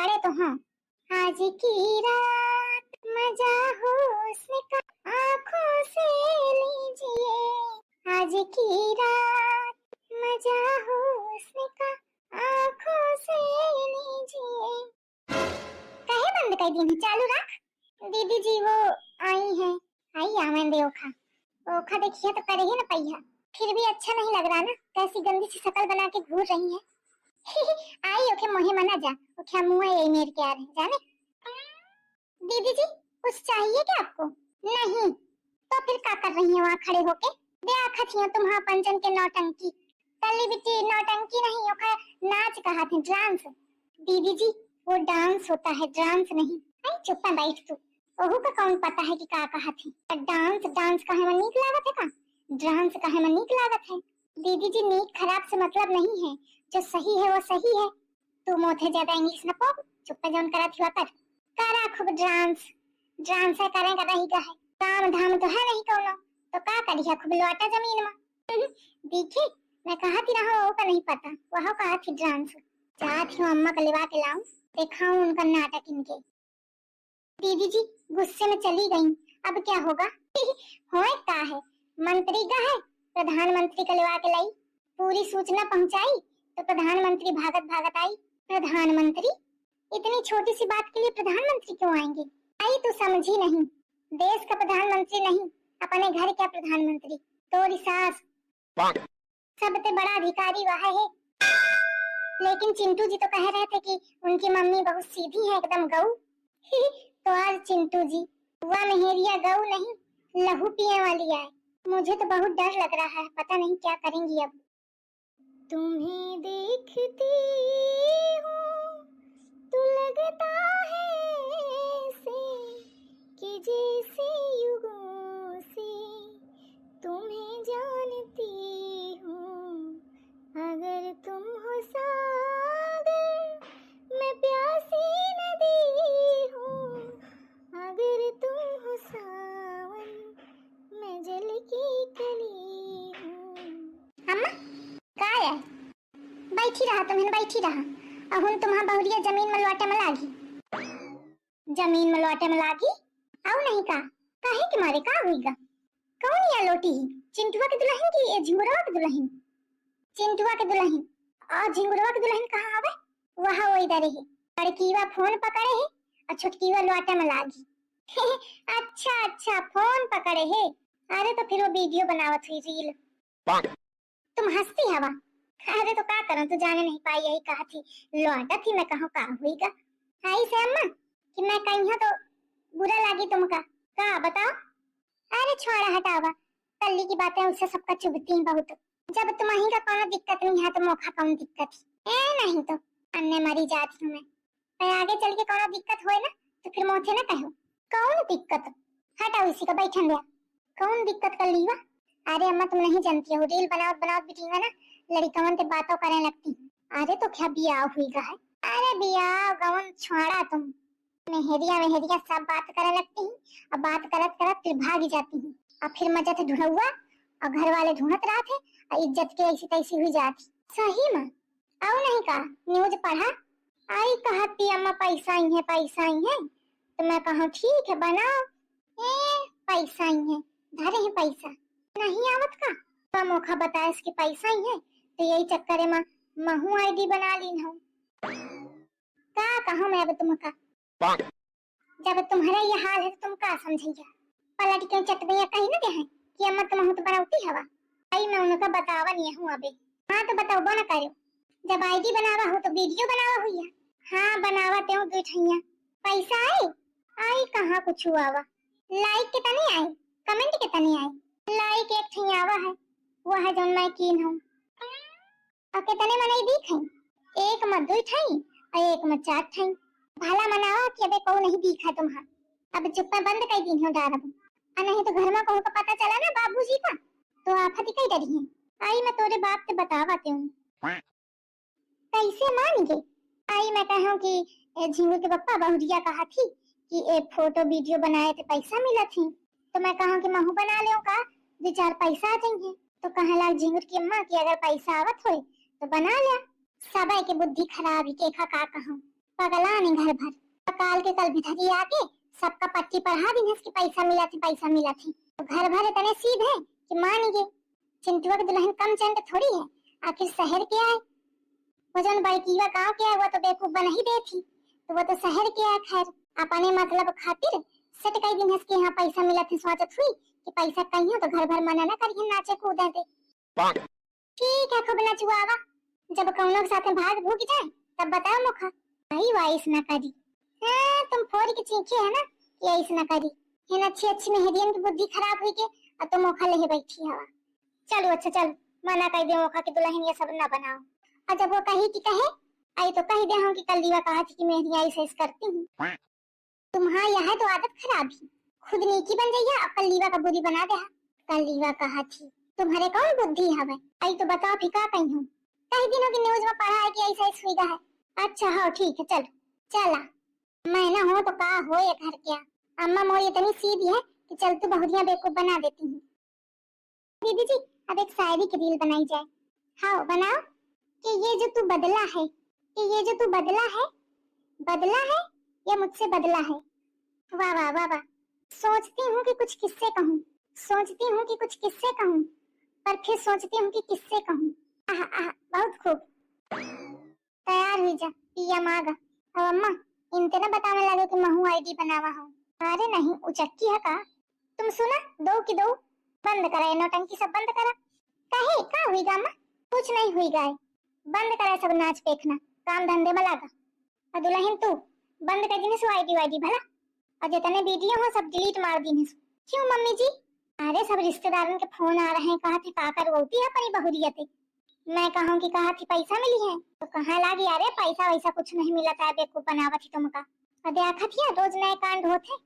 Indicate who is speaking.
Speaker 1: पकड़े तो हाँ। आज की रात मजा हुस्न का आंखों से लीजिए, आज की रात मजा हुस्न का आंखों से लीजिए। कहे बंद कर दी चालू रख। दीदी जी वो आई है। आई आमन दे ओखा। ओखा देखिए तो करे ही ना पहिया। फिर भी अच्छा नहीं लग रहा ना, कैसी गंदी सी शक्ल बना के घूर रही है। आई ओके मोहे मना जा, ओखे मुंह यही मेरे के आ रहे जाने। दीदी जी कुछ चाहिए क्या आपको? नहीं तो फिर क्या कर रही है वहाँ खड़े होके? दे आखा थी तुम्हारा पंचन के नौटंकी। तल्ली बिट्टी नौटंकी नहीं ओखा नाच कहा थे, डांस। दीदी जी वो डांस होता है, डांस नहीं। आई चुप बैठ तू। ओहू का कौन पता है कि का कहा थी? डांस डांस कहे में नीक लागत है का? डांस कहे में नीक लागत है? दीदी जी नीक खराब से मतलब नहीं है, जो सही है वो सही है। तू मोथे ज्यादा इंग्लिश न पढ़, चुप जान करा थी कर। करा खूब डांस। डांस है करें का नहीं का है। काम धाम तो है नहीं कोनो, तो का करिया खूब लौटा जमीन में। देखी मैं कहा थी रहा वो का नहीं पता, वह कहा थी डांस। चाहती हूँ अम्मा को लिवा के लाऊं, दिखाऊं उनका नाटक इनके। दीदी जी गुस्से में चली गई, अब क्या होगा? होए का है, मंत्री का है, प्रधानमंत्री को लिवा के लाई। पूरी सूचना पहुंचाई तो प्रधानमंत्री भागत भागत आई। प्रधानमंत्री? इतनी छोटी सी बात के लिए प्रधानमंत्री क्यों आएंगे? आई तो समझी नहीं, देश का प्रधानमंत्री नहीं, अपने घर का प्रधानमंत्री। तोरी सास सबसे बड़ा अधिकारी वह है। लेकिन चिंटू जी तो कह रहे थे कि उनकी मम्मी बहुत सीधी है, एकदम गऊ। तो आज चिंटू जी हुआ मेहरिया गऊ नहीं, लहू पिए वाली आए। मुझे तो बहुत डर लग रहा है, पता नहीं क्या करेंगी अब। तुम्हें देखती हूँ तो लगता है ऐसे कि जैसे युगों से तुम्हें जानती हूँ। अगर तुम हो सागर मैं प्यासी नदी हूँ, अगर तुम हो सावन मैं जल की कली हूँ। अम्मा का है? बैठी रहा तुम्हें, बैठी रहा। अब हम तुम्हारा बहुरिया जमीन में लौटे में लागी। जमीन में लौटे में लागी आओ नहीं का? काहे के मारे का हुईगा? कौन या लोटी? चिंटुआ के दुल्हन की झिंगुरवा के दुल्हन? चिंटुआ के दुल्हन और झिंगुरवा के दुल्हन कहाँ आवे? वहाँ वो इधर ही। लड़कीवा फोन पकड़े है और छुटकीवा लौटे में लागी। अच्छा अच्छा फोन पकड़े है। अरे तो फिर वो वीडियो बनावत हुई रील। तुम हंसती हवा। अरे तो क्या करूं, तू जाने नहीं पाई, यही कहा थी लौटा थी मैं, कहूं का हुईगा। आई से अम्मा कि मैं कहीं तो बुरा लगी तुमका का बताओ? अरे छोड़ा हटावा, कल्ली की बातें उससे सबका चुभती हैं बहुत। जब तुम्हारी का कोनो दिक्कत नहीं है तो मौका कौन दिक्कत है? नहीं तो अन्य मरी जाती हूँ मैं। आगे चल के कोनो दिक्कत होए ना तो फिर मोथे ना कहो। कौन दिक्कत? हटाओ इसी का बैठन दिया। कौन दिक्कत कर लीवा? अरे अम्मा तुम नहीं जानती हो, रील बनाओ बनाओ बिटिंगा ना लड़कवन से बातों करने लगती। अरे तो क्या बियाह हुई का है? अरे बियाह गवन छोड़ा तुम, मेहरिया मेहरिया सब बात करने लगती हैं, अब बात करत करत फिर भाग जाती हैं, अब फिर मजा तो ढूंढा और घर वाले ढूंढत रहा थे और इज्जत के ऐसी तैसी हुई जाती। सही में आओ नहीं का न्यूज पढ़ा? आई कहती अम्मा पैसा ही है पैसा ही है, तो मैं कहूँ ठीक है बनाओ। पैसा ही है, धरे है पैसा नहीं आवत का तो मौका बताया इसकी पैसा ही है, तो यही चक्कर में महू आईडी बना ली हूँ। का कहूँ मैं अब तुमका? जब तुम्हारा ये हाल है तो तुम का समझिएगा? पलट क्यों चटबैया कहीं ना दे कि अम्मा तुम तो बनाती हवा। आई मैं उनका बतावा नहीं हूँ अबे। हाँ तो बताओ ना करो, जब आईडी बनावा हो तो वीडियो बनावा हुई है। हाँ बनावा त्यों बैठैया। पैसा आए? आई कहाँ कुछ हुआ वा। लाइक के तनी आए, कमेंट के तनी आए। लाइक एक ठियावा है, वो है जो मैं कीन हूँ। और कितने मने दिख हैं? एक में दो ठाई और एक में चार ठाई। भला मनावा कि अबे को नहीं दिखा तुम्हारा। अब चुप्पा बंद कर दी हो डारब। नहीं तो घर में कहूँ का पता चला ना बाबूजी का तो आफत ही कई डरी है। आई मैं तोरे बाप से बतावाती हूँ। कैसे मान गए? आई मैं कहूँ कि झिंगू के पप्पा बहुरिया कहा थी कि एक फोटो वीडियो बनाए थे पैसा मिला थी, तो मैं कहूँ कि महू बना ले का दो चार पैसा आ जाएंगे। तो कहे लाग झिंगुर की अम्मा कि अगर पैसा आवत हो तो बना लिया। सब की बुद्धि खराब ही के का कहूँ। पगला नहीं घर भर काल के कल भितरी आके सबका पट्टी पढ़ा दी कि पैसा मिला थी तो घर भर इतने सीधे कि मान गए। चिंटुआ की दुल्हन कम चंड थोड़ी है, आखिर शहर के आए। वो जन बड़कीवा गांव के आए वो तो बेवकूफ बन ही दे थी, तो वो तो शहर के आए। खैर अपने मतलब खातिर सट कई दिन हंस के यहाँ पैसा मिला थी, सोचत हुई कि पैसा कहीं हो तो घर भर मना ना करिए, नाचे कूदे थे। ठीक है खूब नचुआवा, जब कौनों के साथ भाग भूग जाए तब बताओ मुखा। भाई वाइस ना करी। हाँ तुम फोड़ के चीखे है ना कि ऐस ना करी है ना, अच्छी मेहरियन की बुद्धि खराब हुई के और तुम मुखा ले बैठी हवा। चलो अच्छा चल मना कर दे मुखा की दुल्हन ये सब ना बनाओ। और जब वो कही कि कहे आई तो कही दे हम कि कल दीवा कहा थी कि मेहरी ऐसे करती हूँ। तुम्हारा यह तो आदत खराब ही, खुद नीची बन जाइए और कल दीवा का बुरी बना दे। कल दीवा कहा थी तुम्हारे कौन बुद्धि हवे, आई तो बताओ फिका कहीं हूँ। कई दिनों की न्यूज में पढ़ा है कि ऐसा हुई है। अच्छा हाँ ठीक है चल चला, मैं ना हो तो का हो ये घर क्या। अम्मा मोरी इतनी सीधी है कि चल तू बहुरिया बेवकूफ बना देती हूँ। दीदी जी अब एक शायरी की रील बनाई जाए। हाँ बनाओ। कि ये जो तू बदला है, कि ये जो तू बदला है या मुझसे बदला है। वाह वाह वाह वाह। सोचती हूँ कि कुछ किससे कहूँ, सोचती हूँ कि कुछ किससे कहूँ, पर फिर सोचती हूँ कि किससे कहूँ। आहा आहा बहुत खूब। तैयार हुई जा पिया मागा। अब अम्मा इनते ना बताने लगे कि महू आईडी बनावा हो। अरे नहीं उचक्की है का, तुम सुना दो की दो बंद करा, नौटंकी सब बंद करा। कहे का हुई गा अम्मा, कुछ नहीं हुई गाय, बंद करा सब नाच पेखना, काम धंधे में लागा। और दुल्हन तू बंद कर दी सो आईडी वाईडी भला, और जितने वीडियो हो सब डिलीट मार दी। क्यों मम्मी जी। अरे सब रिश्तेदारों के फोन आ रहे हैं, कहा थी काकर रोती है अपनी बहुरियत। मैं कहूँ कि कहा थी पैसा मिली है तो कहाँ लागी। अरे पैसा वैसा कुछ नहीं मिला था, बेवकूफ बनावा थी तुमका। और देखा थी रोज नए कांड होते